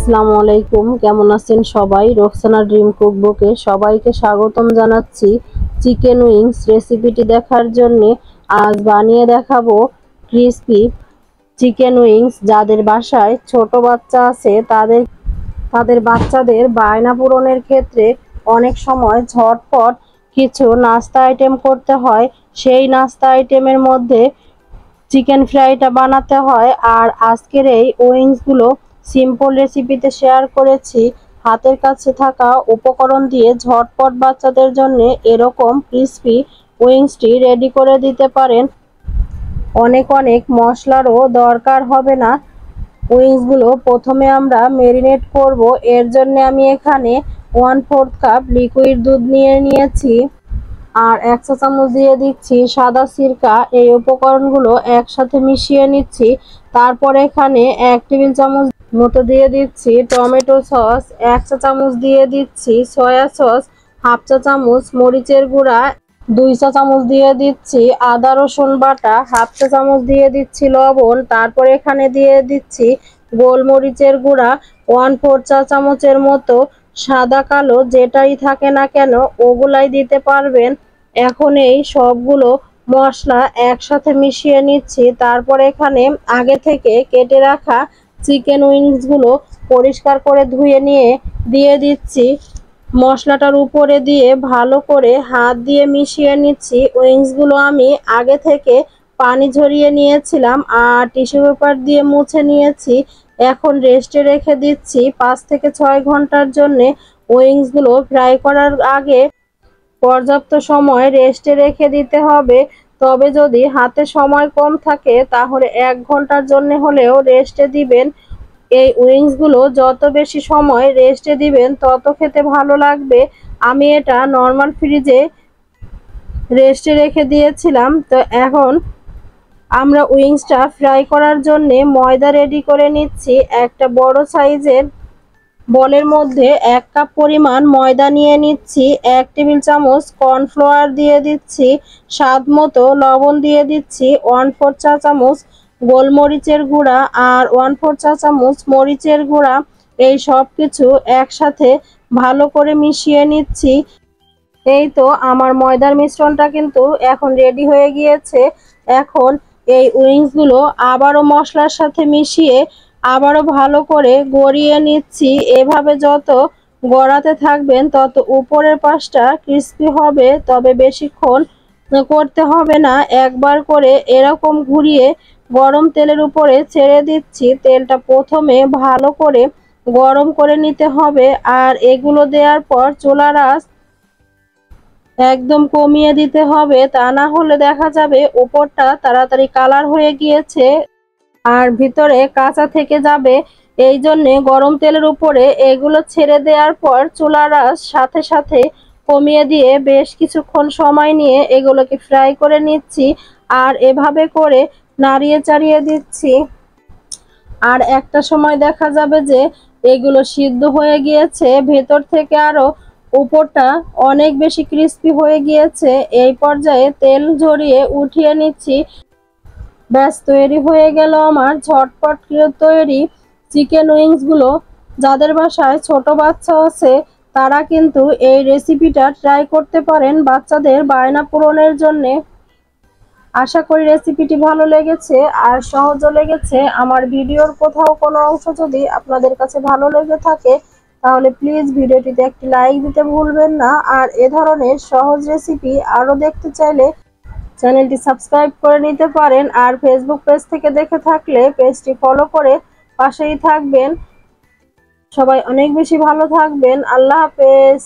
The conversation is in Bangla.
আসসালামু আলাইকুম, কেমন আছেন সবাই? রোকসানা ড্রিম কুকবুকে সবাইকে স্বাগতম জানাচ্ছি। চিকেন উইংস রেসিপিটি দেখার জন্য আজ বানিয়ে দেখাবো ক্রিসপি চিকেন উইংস। যাদের বাসায় ছোট বাচ্চা আছে তাদের বাচ্চাদের বায়না পূরণের ক্ষেত্রে অনেক সময় ঝটপট কিছু নাস্তা আইটেম করতে হয়। সেই নাস্তা আইটেমের মধ্যে চিকেন ফ্রাইটা বানাতে হয়। আর আজকের এই উইংসগুলো সিম্পল রেসিপিতে শেয়ার করেছি। হাতের কাছে থাকা উপকরণ দিয়ে ঝটপট বাচ্চাদের জন্য এরকম ক্রিসপি উইংসটি রেডি করে দিতে পারেন। অনেক মশলারও দরকার হবে না। উইংসগুলো প্রথমে আমরা ম্যারিনেট করব। এর জন্য আমি এখানে 1/4 কাপ লিকুইড দুধ নিয়েছি আর 1 চা চামচ দিয়ে দিচ্ছি সাদা সিরকা। এই উপকরণগুলো একসাথে মিশিয়ে নিচ্ছি। তারপর এখানে 1 টেবিল চামচ মতো দিয়ে দিচ্ছি টমেটো সস, 1 চা চামচ দিয়ে দিচ্ছি সয়া সস, 1/2 চা চামচ মরিচের গুঁড়া, 2 চা চামচ দিয়ে দিচ্ছি আদা রসুন বাটা, 1/2 চা চামচ দিয়ে দিচ্ছি লবণ। তারপর এখানে দিয়ে দিচ্ছি গোলমরিচের গুঁড়া 1/4 চা চামচের মতো, সাদা কালো যেটাই থাকে না কেন ওগুলাই দিতে পারবেন। এখন এই সবগুলো মশলা একসাথে মিশিয়ে নিচ্ছি। তারপর এখানে আগে থেকে কেটে রাখা চিকেন উইংসগুলো পরিষ্কার করে ধুয়ে নিয়ে দিয়ে দিচ্ছি। মশলাটার উপরে দিয়ে ভালো করে হাত দিয়ে মিশিয়ে নিচ্ছি। উইংসগুলো আমি আগে থেকে পানি ঝরিয়ে নিয়েছিলাম আর টিস্যু পেপার দিয়ে মুছে নিয়েছি। এখন রেস্টে রেখে দিচ্ছি 5 থেকে 6 ঘন্টার জন্য। উইংসগুলো ফ্রাই করার আগে পর্যাপ্ত সময় রেস্টে রেখে দিতে হবে। তবে যদি হাতে সময় কম থাকে তাহলে 1 ঘন্টার জন্য হলেও রেস্টে দিবেন। এই উইংসগুলো যত বেশি সময় রেস্টে দিবেন তত খেতে ভালো লাগবে। আমি এটা নর্মাল ফ্রিজে রেস্টে রেখে দিয়েছিলাম। তো এখন আমরা উইংসটা ফ্রাই করার জন্য ময়দা রেডি করে নিচ্ছি। একটা বড় সাইজের বলের মধ্যে 1 কাপ পরিমাণ ময়দা নিয়ে নিচ্ছি, 1 টেবিল চামচ কর্নফ্লাওয়ার দিয়ে দিচ্ছি, স্বাদ মতো লবণ দিয়ে দিচ্ছি, 1/4 চা চামচ গোলমরিচের গুঁড়া আর 1/4 চা চামচ মরিচের গুঁড়া। এই সব কিছু একসাথে ভালো করে মিশিয়ে নিচ্ছি। এই তো আমার ময়দার মিশ্রণটা কিন্তু এখন রেডি হয়ে গিয়েছে। এখন এই উইংসগুলো আবারও মশলার সাথে মিশিয়ে আবারও ভালো করে গড়িয়ে নিচ্ছি। এভাবে যত গড়াতে থাকবেন তত উপরের পাশটা ক্রিস্পি হবে। তবে বেশিক্ষণ করতে হবে না, একবার করে এরকম ঘুরিয়ে গরম তেলের উপরে ছেড়ে দিচ্ছি। তেলটা প্রথমে ভালো করে গরম করে নিতে হবে আর এগুলো দেওয়ার পর চুলার আঁচ একদম কমিয়ে দিতে হবে। তা না হলে দেখা যাবে উপরটা তাড়াতাড়ি কালার হয়ে গিয়েছে আর ভিতরে কাঁচা থেকে যাবে। এই জন্যে গরম তেলের উপরে এগুলো ছেড়ে দেওয়ার পর চুলার আঁচ সাথে সাথে কমিয়ে দিয়ে বেশ কিছুক্ষণ সময় নিয়ে এগুলোকে ফ্রাই করে নিচ্ছি আর এভাবে করে নাড়িয়ে চাড়িয়ে দিচ্ছি। আর একটা সময় দেখা যাবে যে এগুলো সিদ্ধ হয়ে গিয়েছে ভেতর থেকে, আরো উপরটা অনেক বেশি ক্রিস্পি হয়ে গিয়েছে। এই পর্যায়ে তেল ঝরিয়ে উঠিয়ে নিচ্ছি। ব্যাস তৈরি হয়ে গেল আমার ঝটপট তৈরি চিকেন উইংসগুলো। যাদের বাসায় ছোট বাচ্চা আছে তারা কিন্তু এই রেসিপিটা ট্রাই করতে পারেন বাচ্চাদের বায়না পূরণের জন্যে। আশা করি রেসিপিটি ভালো লেগেছে আর সহজও লেগেছে। আমার ভিডিওর কোথাও কোনো অংশ যদি আপনাদের কাছে ভালো লেগে থাকে তাহলে প্লিজ ভিডিওটিতে একটি লাইক দিতে ভুলবেন না। আর এ ধরনের সহজ রেসিপি আরও দেখতে চাইলে চ্যানেলটি সাবস্ক্রাইব করে নিতে পারেন। আর ফেসবুক পেজ থেকে দেখে থাকলে পেজটি ফলো করে পাশেই থাকবেন। সবাই অনেক বেশি ভালো থাকবেন। আল্লাহ হাফেজ।